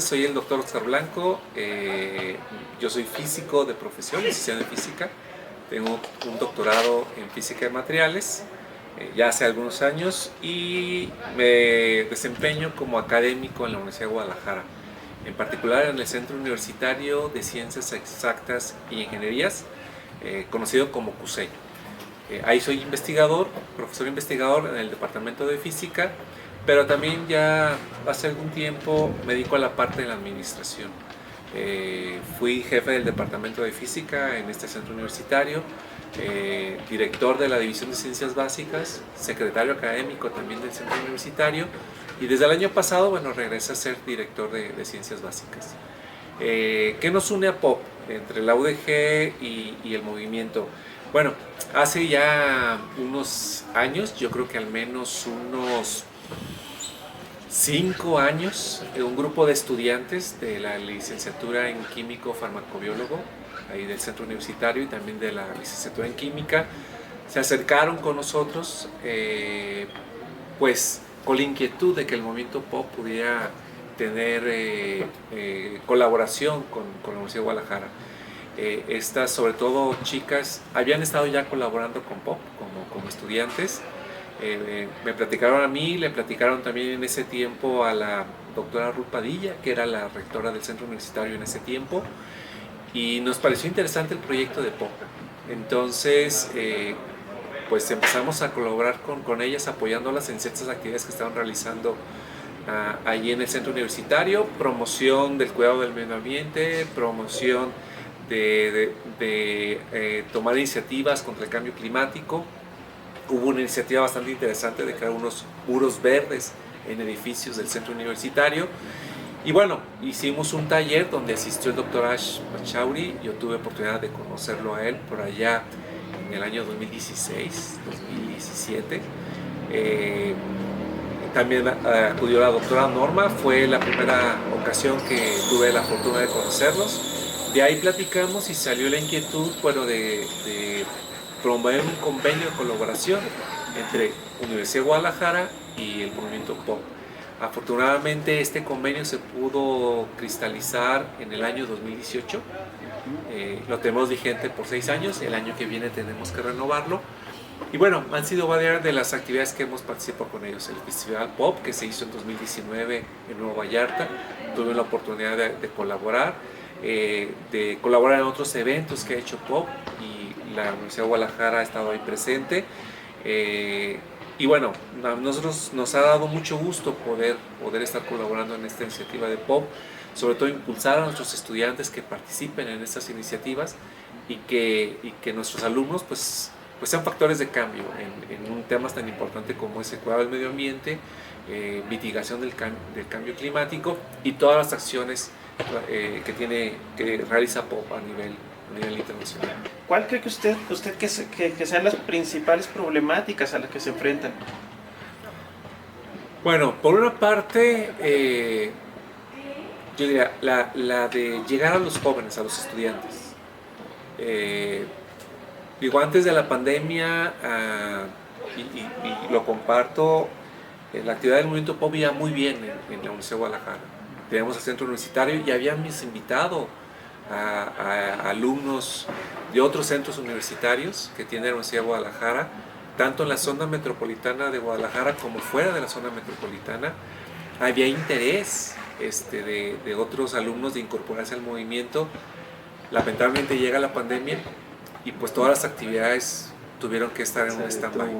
Soy el doctor Oscar Blanco, yo soy físico de profesión, licenciado en física, tengo un doctorado en física de materiales ya hace algunos años y me desempeño como académico en la Universidad de Guadalajara, en particular en el Centro Universitario de Ciencias Exactas y Ingenierías, conocido como CUSEI. Ahí soy investigador, profesor investigador en el departamento de física, pero también ya hace algún tiempo me dedico a la parte de la administración. Fui jefe del departamento de física en este centro universitario, director de la división de ciencias básicas, secretario académico también del centro universitario, y desde el año pasado, bueno, regresé a ser director de ciencias básicas. ¿Qué nos une a POP entre la UDG y el movimiento? Bueno, hace ya unos años, yo creo que al menos unos 5 años, un grupo de estudiantes de la licenciatura en químico farmacobiólogo, ahí del centro universitario, y también de la licenciatura en química, se acercaron con nosotros, pues con la inquietud de que el movimiento POP pudiera tener colaboración con la Universidad de Guadalajara. Estas, sobre todo chicas, habían estado ya colaborando con POP como estudiantes. Me platicaron a mí, le platicaron también en ese tiempo a la doctora Ruth Padilla, que era la rectora del centro universitario en ese tiempo, y nos pareció interesante el proyecto de POP. Entonces, pues empezamos a colaborar con ellas, apoyándolas en ciertas actividades que estaban realizando allí en el centro universitario: promoción del cuidado del medio ambiente, promoción de tomar iniciativas contra el cambio climático. Hubo una iniciativa bastante interesante de crear unos muros verdes en edificios del centro universitario. Y bueno, hicimos un taller donde asistió el doctor Ash Pachauri. Yo tuve oportunidad de conocerlo a él por allá en el año 2016, 2017. También acudió la doctora Norma, fue la primera ocasión que tuve la fortuna de conocerlos. De ahí platicamos y salió la inquietud, bueno, de promover un convenio de colaboración entre Universidad de Guadalajara y el movimiento POP. Afortunadamente este convenio se pudo cristalizar en el año 2018. Lo tenemos vigente por 6 años, el año que viene tenemos que renovarlo. Y bueno, han sido varias de las actividades que hemos participado con ellos. El Festival POP, que se hizo en 2019 en Nueva Vallarta, tuve la oportunidad de colaborar, en otros eventos que ha hecho POP, y la Universidad de Guadalajara ha estado ahí presente. Y bueno, a nosotros nos ha dado mucho gusto poder estar colaborando en esta iniciativa de POP, sobre todo impulsar a nuestros estudiantes que participen en estas iniciativas y que nuestros alumnos pues sean factores de cambio en un tema tan importante como es el cuidado del medio ambiente, mitigación del cambio climático y todas las acciones que realiza POP a nivel internacional. ¿Cuál cree que usted que sean las principales problemáticas a las que se enfrentan? Bueno, por una parte, yo diría la de llegar a los jóvenes, a los estudiantes. Digo, antes de la pandemia, y lo comparto, la actividad del movimiento POP iba muy bien en la Universidad de Guadalajara. Teníamos el centro universitario y habíamos invitado a alumnos de otros centros universitarios que tiene la Universidad de Guadalajara, tanto en la zona metropolitana de Guadalajara como fuera de la zona metropolitana. Había interés de otros alumnos de incorporarse al movimiento. Lamentablemente llega la pandemia y pues todas las actividades tuvieron que estar en un stand-by.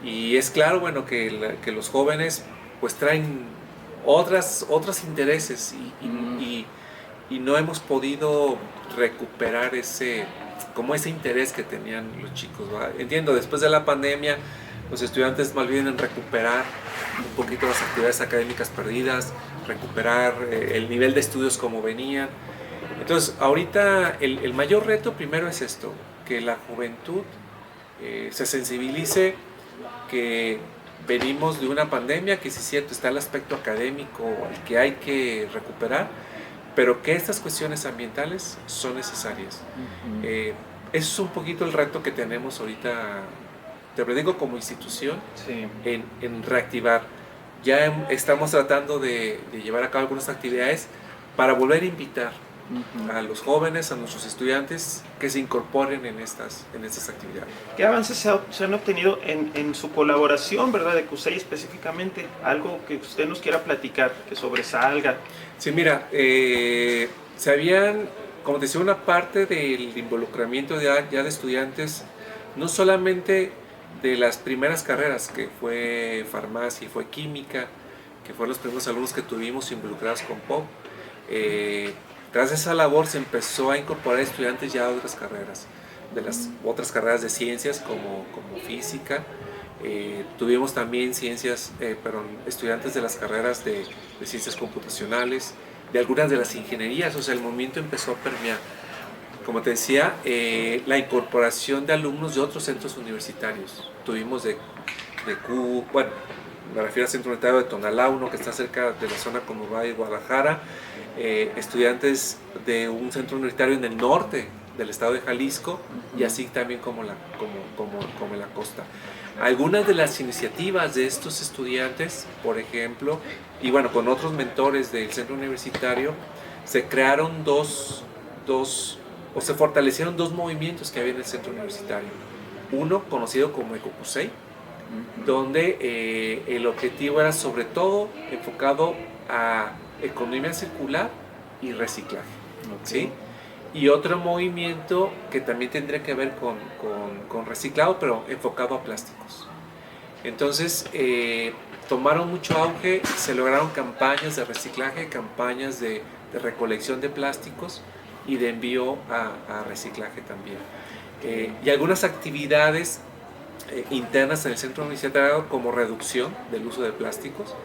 Y es claro, bueno, que los jóvenes pues traen otros intereses y no hemos podido recuperar ese interés que tenían los chicos, ¿verdad? Entiendo, después de la pandemia los estudiantes más bien en recuperar un poquito las actividades académicas perdidas, recuperar el nivel de estudios como venían. Entonces ahorita el mayor reto primero es esto, que la juventud se sensibilice, que venimos de una pandemia, que sí es cierto, está el aspecto académico el que hay que recuperar, pero que estas cuestiones ambientales son necesarias. Eso es un poquito el reto que tenemos ahorita, te lo digo, como institución, Sí. en reactivar. ya estamos tratando de llevar a cabo algunas actividades para volver a invitar a los jóvenes, a nuestros estudiantes que se incorporen en estas actividades. ¿Qué avances se han obtenido en su colaboración, verdad, de CUSEI específicamente? Algo que usted nos quiera platicar, que sobresalga. Sí, mira, como te decía, una parte del involucramiento ya de estudiantes, no solamente de las primeras carreras, que fue farmacia y fue química, que fueron los primeros alumnos que tuvimos involucrados con POP. Tras esa labor se empezó a incorporar estudiantes ya de otras carreras, de las otras carreras de ciencias como física. Tuvimos también estudiantes de las carreras de ciencias computacionales, de algunas de las ingenierías, o sea, el movimiento empezó a permear. Como te decía, la incorporación de alumnos de otros centros universitarios. Tuvimos me refiero al centro universitario de Tonalá, uno que está cerca de la zona conurbada de Guadalajara, estudiantes de un centro universitario en el norte del estado de Jalisco, y así también como en la costa. Algunas de las iniciativas de estos estudiantes, por ejemplo, y bueno, con otros mentores del centro universitario, se crearon se fortalecieron dos movimientos que había en el centro universitario. Uno conocido como EcoCUSEI, donde el objetivo era sobre todo enfocado a economía circular y reciclaje. ¿Sí? Y otro movimiento que también tendría que ver con reciclado, pero enfocado a plásticos. Entonces, tomaron mucho auge, se lograron campañas de reciclaje, campañas de recolección de plásticos y de envío a reciclaje también. Y algunas actividades internas en el centro universitario, como reducción del uso de plásticos,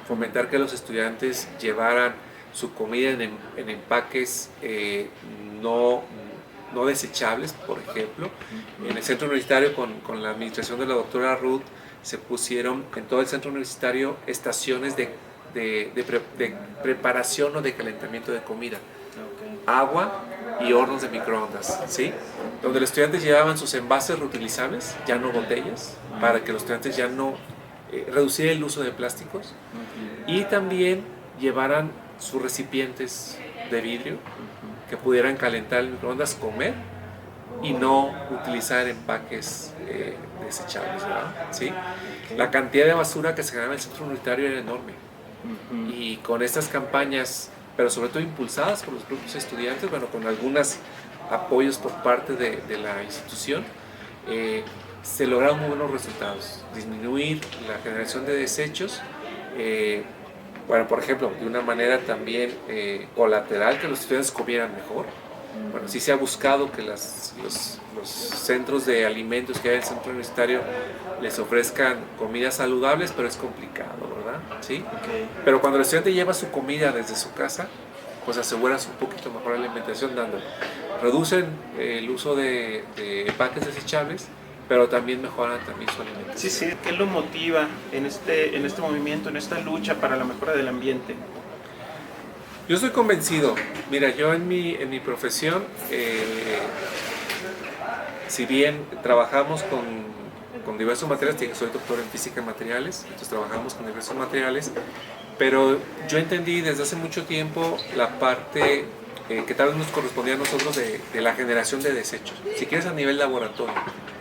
fomentar que los estudiantes llevaran su comida en empaques no desechables, por ejemplo. En el centro universitario, con la administración de la doctora Ruth, se pusieron en todo el centro universitario estaciones de preparación o de calentamiento de comida, agua y hornos de microondas, ¿sí? Donde los estudiantes llevaban sus envases reutilizables, ya no botellas, para que los estudiantes ya no reducir el uso de plásticos, y también llevaran sus recipientes de vidrio que pudieran calentar el microondas, comer y no utilizar empaques desechables, ¿verdad? ¿Sí? La cantidad de basura que se generaba en el centro universitario era enorme, y con estas campañas, pero sobre todo impulsadas por los propios estudiantes, bueno, con algunos apoyos por parte de la institución, se lograron muy buenos resultados. Disminuir la generación de desechos, bueno, por ejemplo, de una manera también colateral, que los estudiantes comieran mejor. Bueno, sí se ha buscado que los centros de alimentos que hay en el centro universitario les ofrezcan comidas saludables, pero es complicado, ¿verdad? ¿Sí? Okay. Pero cuando el estudiante lleva su comida desde su casa, pues aseguras un poquito mejor la alimentación, reducen el uso de empaques desechables, pero también mejoran también su alimentación. Sí, sí. ¿Qué lo motiva en este movimiento, en esta lucha para la mejora del ambiente? Yo estoy convencido. Mira, yo en mi profesión, si bien trabajamos con diversos materiales, soy doctor en física de materiales, entonces trabajamos con diversos materiales, pero yo entendí desde hace mucho tiempo la parte que tal vez nos correspondía a nosotros de la generación de desechos. Si quieres, a nivel laboratorio,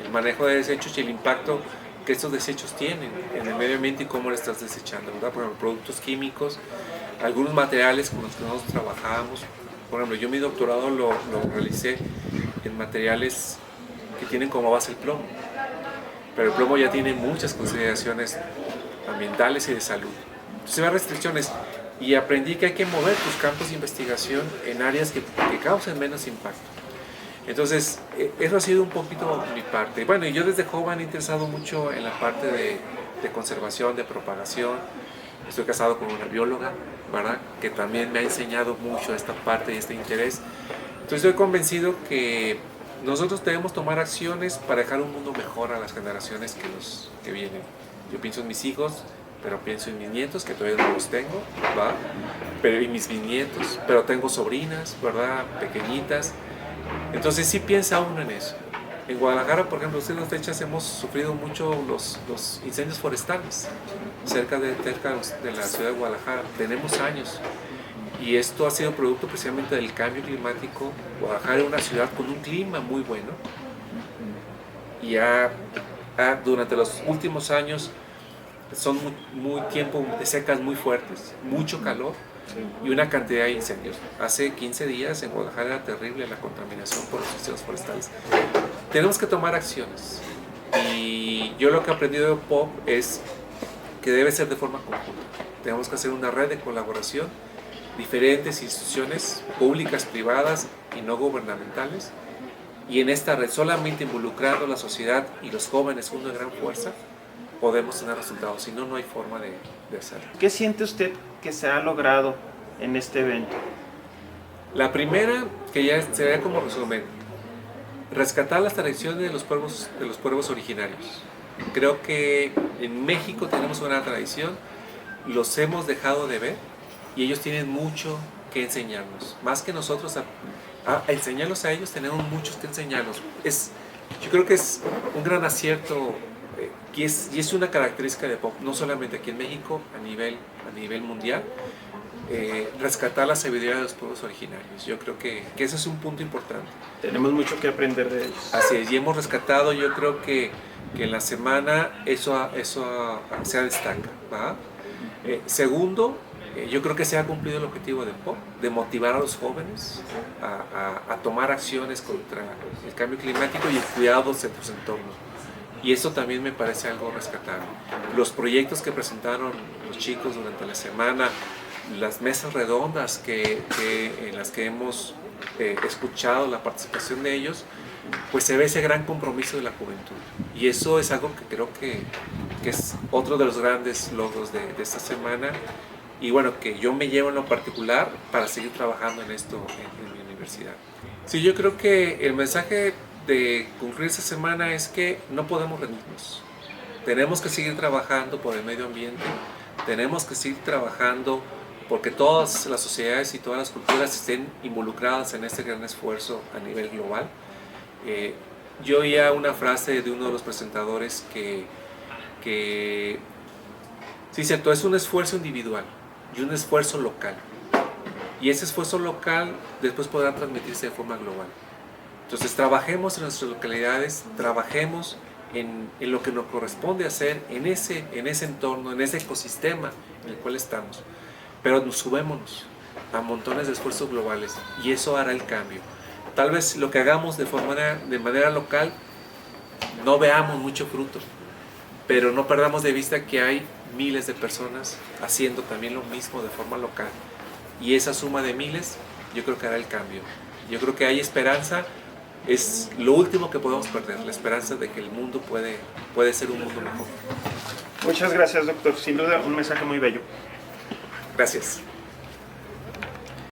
el manejo de desechos y el impacto que estos desechos tienen en el medio ambiente y cómo lo estás desechando, ¿verdad? Por ejemplo, productos químicos, algunos materiales con los que nosotros trabajamos. Por ejemplo, yo mi doctorado lo realicé en materiales que tienen como base el plomo, pero el plomo ya tiene muchas consideraciones ambientales y de salud. Entonces hay restricciones, y aprendí que hay que mover tus campos de investigación en áreas que causen menos impacto. Entonces, eso ha sido un poquito mi parte. Bueno, y yo desde joven he interesado mucho en la parte de conservación, de propagación. Estoy casado con una bióloga, ¿verdad?, que también me ha enseñado mucho esta parte y este interés. Entonces estoy convencido que nosotros debemos tomar acciones para dejar un mundo mejor a las generaciones que vienen. Yo pienso en mis hijos, pero pienso en mis nietos, que todavía no los tengo, ¿verdad?, pero y mis bisnietos, pero tengo sobrinas, ¿verdad?, pequeñitas. Entonces sí piensa uno en eso. En Guadalajara, por ejemplo, en estas fechas hemos sufrido mucho los incendios forestales cerca de la ciudad de Guadalajara. Tenemos años y esto ha sido producto precisamente del cambio climático. Guadalajara es una ciudad con un clima muy bueno y durante los últimos años son muy tiempo de secas muy fuertes, mucho calor y una cantidad de incendios. Hace 15 días en Guadalajara era terrible la contaminación por los incendios forestales. Tenemos que tomar acciones y yo lo que he aprendido de POP es que debe ser de forma conjunta. Tenemos que hacer una red de colaboración, diferentes instituciones públicas, privadas y no gubernamentales, y en esta red, solamente involucrando a la sociedad y los jóvenes con una gran fuerza, podemos tener resultados, si no, no hay forma de hacerlo. ¿Qué siente usted que se ha logrado en este evento? La primera, que ya sería como resumen, rescatar las tradiciones de los pueblos originarios. Creo que en México tenemos una tradición, los hemos dejado de ver y ellos tienen mucho que enseñarnos. Más que nosotros a enseñarlos a ellos, tenemos muchos que enseñarnos. Yo creo que es un gran acierto y es una característica de POP, no solamente aquí en México, a nivel mundial, rescatar la sabiduría de los pueblos originarios. Yo creo que ese es un punto importante. Tenemos mucho que aprender de ellos. Así es, y hemos rescatado, yo creo que en la semana eso se destaca, ¿va? Segundo, yo creo que se ha cumplido el objetivo de POP, de motivar a los jóvenes a tomar acciones contra el cambio climático y el cuidado de sus entornos. Y eso también me parece algo rescatable. Los proyectos que presentaron los chicos durante la semana, las mesas redondas en las que hemos escuchado la participación de ellos, pues se ve ese gran compromiso de la juventud. Y eso es algo que creo que es otro de los grandes logros de esta semana. Y bueno, que yo me llevo en lo particular para seguir trabajando en esto en mi universidad. Sí, yo creo que el mensaje de concluir esta semana es que no podemos rendirnos. Tenemos que seguir trabajando por el medio ambiente, tenemos que seguir trabajando porque todas las sociedades y todas las culturas estén involucradas en este gran esfuerzo a nivel global. Yo oía una frase de uno de los presentadores que sí, cierto, es un esfuerzo individual y un esfuerzo local. Y ese esfuerzo local después podrá transmitirse de forma global. Entonces trabajemos en nuestras localidades, trabajemos en lo que nos corresponde hacer en ese entorno, en ese ecosistema en el cual estamos. Pero subémonos a montones de esfuerzos globales y eso hará el cambio. Tal vez lo que hagamos de manera local no veamos mucho fruto, pero no perdamos de vista que hay miles de personas haciendo también lo mismo de forma local. Y esa suma de miles yo creo que hará el cambio. Yo creo que hay esperanza. Es lo último que podemos perder, la esperanza de que el mundo puede ser un mundo mejor. Muchas gracias, doctor. Sin duda, un mensaje muy bello. Gracias.